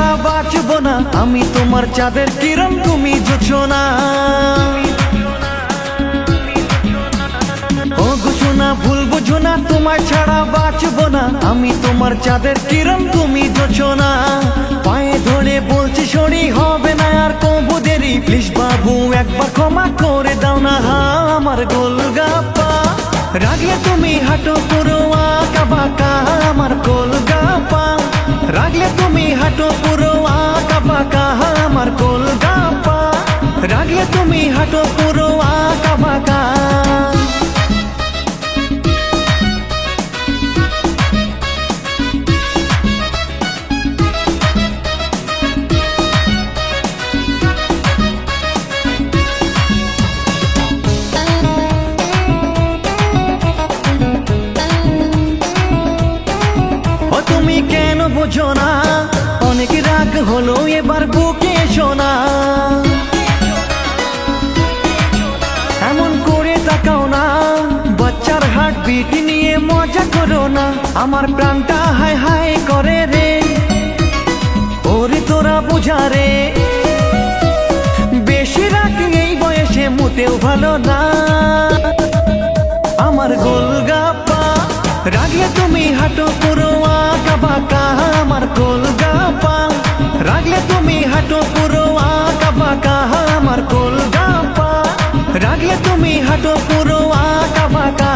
ছাড়া বাঁচবো না, আমি তোমার চাঁদের কিরণ তুমি জোছনা। ও ঘোষণা ভুল বুঝো না, তোমার ছাড়া বাঁচবো না, আমি তোমার চাঁদের কিরণ তুমি জোছনা। পায়ে ধরে বলছি সরি হবে না আর কবু দেরি, প্লিজ বাবু একবার ক্ষমা করে দাও না। আমার গোলগাপ্পা রাগলে তুমি হাঁটো পুরো আঁকা বাঁকা, আমার গোলগাপ্পা রাগলে তুমি হাঁটো পুরো আঁকা বাঁকা, আমার গোলগাপ্পা রাগলে তুমি হাঁটো পুরো আঁকা বাঁকা। তুমি কেন বোঝো না, অনেক রাগ হলো এবার বুকে শোনা। এমন করে তাকাও না, বাচ্চার হার্ট বিট নিয়ে মজা করো না। আমার প্রাণটা হায় হায় করে রে, ওরে তোরা বুঝা রে। বেশি রাগ এই বয়সে মোটেও ভালো না। আমার গোলগাপ্পা রাগলে তুমি হাঁটো পুরো আঁকা বাঁকা, আমার গোলগাপ্পা রাগলে তুমি হাঁটো পুরো আঁকা বাঁকা, আমার গোলগাপ্পা রাগলে তুমি হাঁটো পুরো আঁকা বাঁকা।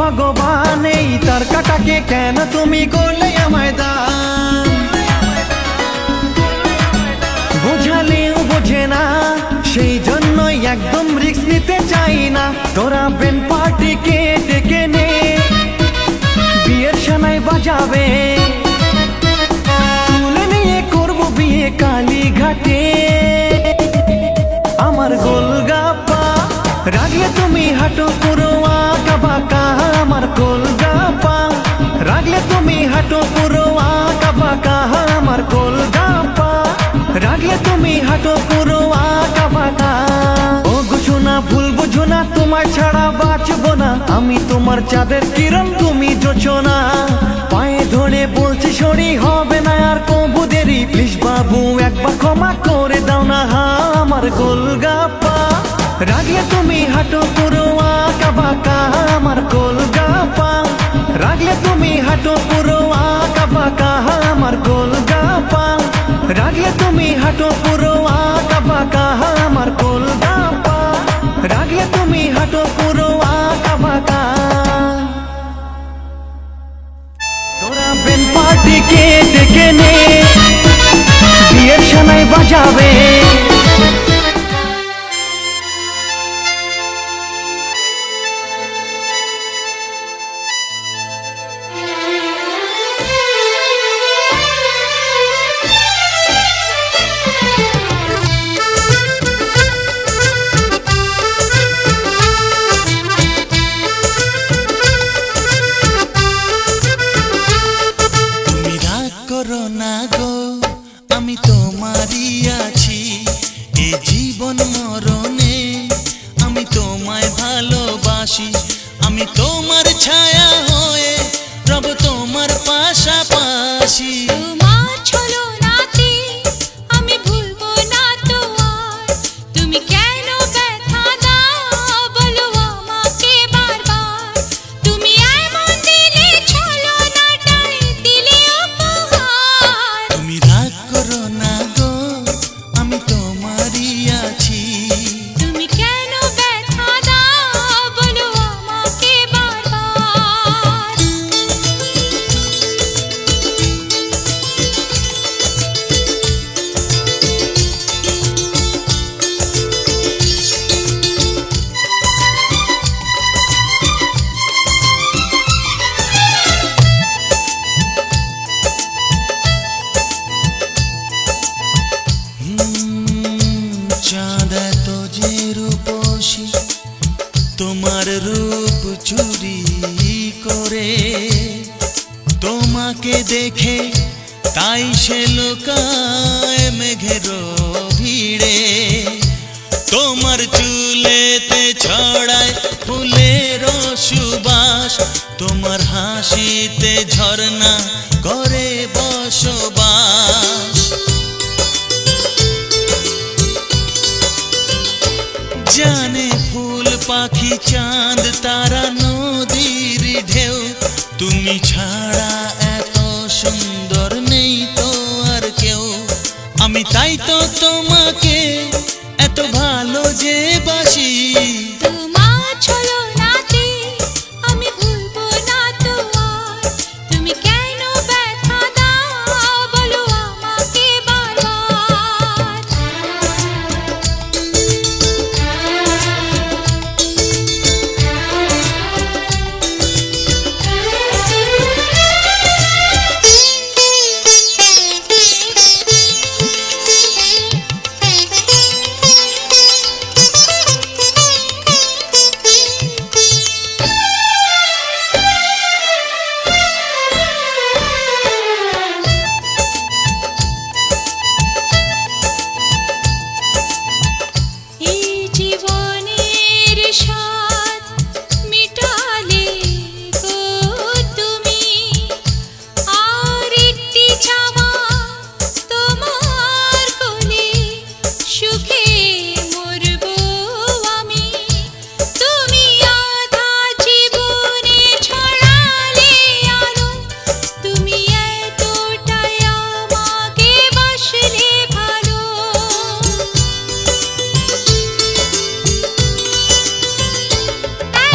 ভগবান এই তার কাটাকে কেন তুমি করলে আমায় দান, বোঝালেও বোঝে না, সেই জন্যই একদম রিস্ক নিতে চাই না। তোরা বেন পার্টিকে ডেকে নে, বিয়ের সানাই বাজাবে, তুলে নিয়ে করবো বিয়ে কালীঘাটে। আমার গোলগাপ্পা রাগলে তুমি হাঁটো পুরো আঁকা বাঁকা, আমার গোলগাপ্পা রাগলে তুমি হাঁটো পুরো আঁকা বাঁকা, আমার গোলগাপ্পা রাগলে তুমি হাঁটো পুরো আঁকা বাঁকা। ও ঘোষণা ভুল বুঝো না, তোমার ছাড়া বাঁচবো না, আমি তোমার চাঁদের কিরণ তুমি জোছনা। পায়ে ধরে বলছি সরি হবে না আর কবু দেরি, প্লিজ বাবু একবার ক্ষমা করে দাও না। আমার গোলগাপ্পা রাগলে তুমি হাঁটো পুরো আঁকা বাঁকা, আমার গোলগাপ্পা রাগলে তুমি হাঁটো পুরো আঁকা বাঁকা, আমার গোলগাপ্পা রাগলে তুমি হাঁটো পুরো আঁকা বাঁকা, আমার গোলগাপ্পা রাগলে তুমি হাঁটো পুরো আঁকা বাঁকা। তোরা বেন পার্টিকে ডেকে নে, বিয়ের সানাই বাজাবে। আমি তোমারই আছি এ জীবন মরণে, আমি তোমায় ভালোবাসি, আমি তোমার ছায়া হয়ে রব তোমার পাশাপাশি। তোমার ছলনাতে আমি ভুলবো না তো আর, তুমি কেন ব্যথা দাও বলো আমাকে বারবার। তুমি এমন দিলে ছলনাটাই দিলে উপহার। তুমি রাগ করো না গো, আমি তোমারই আছি। তুমি কেন ব্যথা দাও বলো আমাকে বারবার। চাঁদ এত যে রূপসী, তোমার রূপ চুরি করে, তোমাকে দেখে তাই সে লোকায় মেঘের ভিড়ে। তোমার চুলেতে ছড়ায় ফুলের সুবাস, তোমার হাসিতে ঝর্ণা করে বসবাস। জানে ফুল পাখি চাঁদ তারা নদীর ঢেউ, তুমি ছাড়া এত সুন্দর নেই তো আর কেউ। আমি তাই তো তোমাকে এত ভালো যে বাসি। তোমার ছলনাতে আমি ভুলবো না তো আর। তুমি কেন ব্যথা দাও বলো আমাকে বারবার। এই জীবনের স্বাদ মিটালে গো তুমি, আর একটি চাওয়া তোমার কোলে সুখে মরবো আমি। তুমি আধা জীবনে ছড়ালে আলো, তুমি এতটাই আমাকে বাসলে ভালো।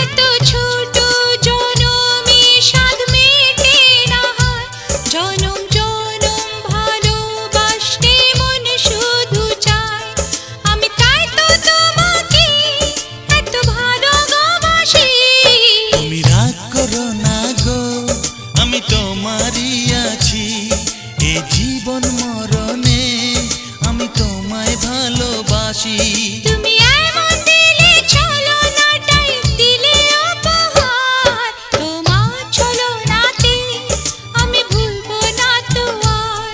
এত ছোট জনমে স্বাদ মেটে না হয়, জনম জনম ভালোবাসতে মন শুধু চায়। আমি তাই তো তোমাকে এত ভালোবাসি। তুমি রাগ করো না গো, আমি তোমারই আছি। এ জীবন মরণে আমি তোমায় ভালোবাসি। তুমি এমন দিলে ছলনাটাই দিলে উপহার। তোমার ছলনাতে আমি ভুলবো না তো আর।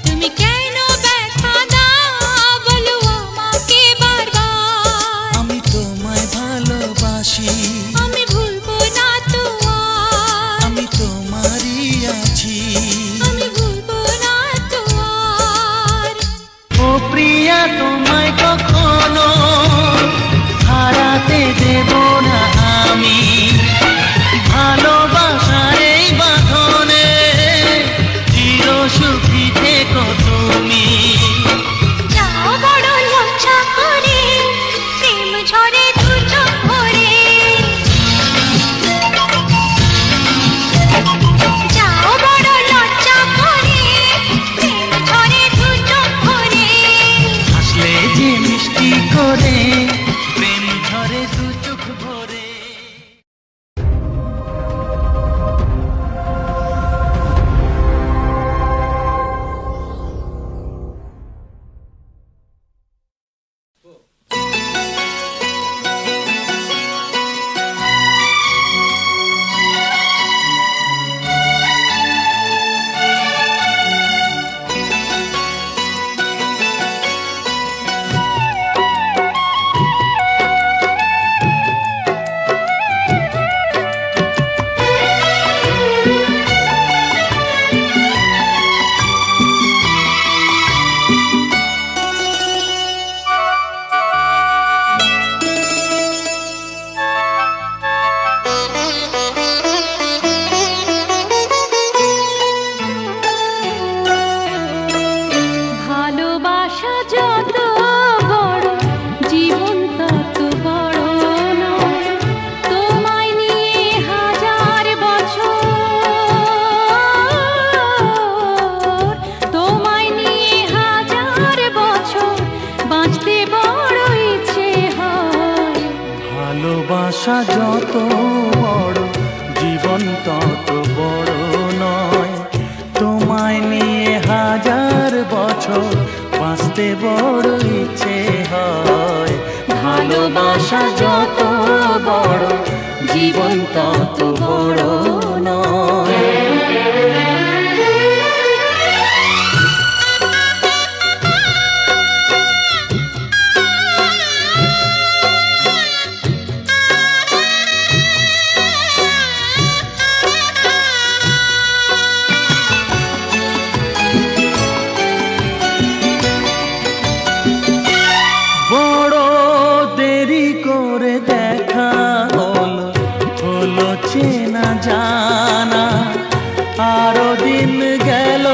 তুমি কেন ব্যথা দাও বলো আমাকে বারবার। আমি তোমায় ভালোবাসি, আমি ভুলবো না তো আর। আমি তোমারই আছি। আমি ভুলবো না তো আর। ও প্রিয়া তোমায় কখনো হারাতে দেব না আমি। ভালোবাসার এই বাঁধনে চির সুখী থেকো তুমি। যাও বড় লজ্জা করে, প্রেম ঝরে দু চোখ ভরে। যাও বড় লজ্জা করে, প্রেম ঝরে দু চোখ ভরে। হাসলে যে মিষ্টি করে প্রেম ঝরে দু চোখ ভরে। ভালোবাসা যত বড় জীবন তত বড় নয়। তোমায় নিয়ে হাজার বছর, তোমায় নিয়ে হাজার বছর বাঁচতে বড় ইচ্ছে হয়। ভালোবাসা যত বড় জীবন তত বড় নয়। তোমায় নিয়ে হাজার বছর বাঁচতে বড় ইচ্ছে হয়। ভালোবাসা যত বড় জীবন তত বড় নয়। জানা। আরো দিন গেল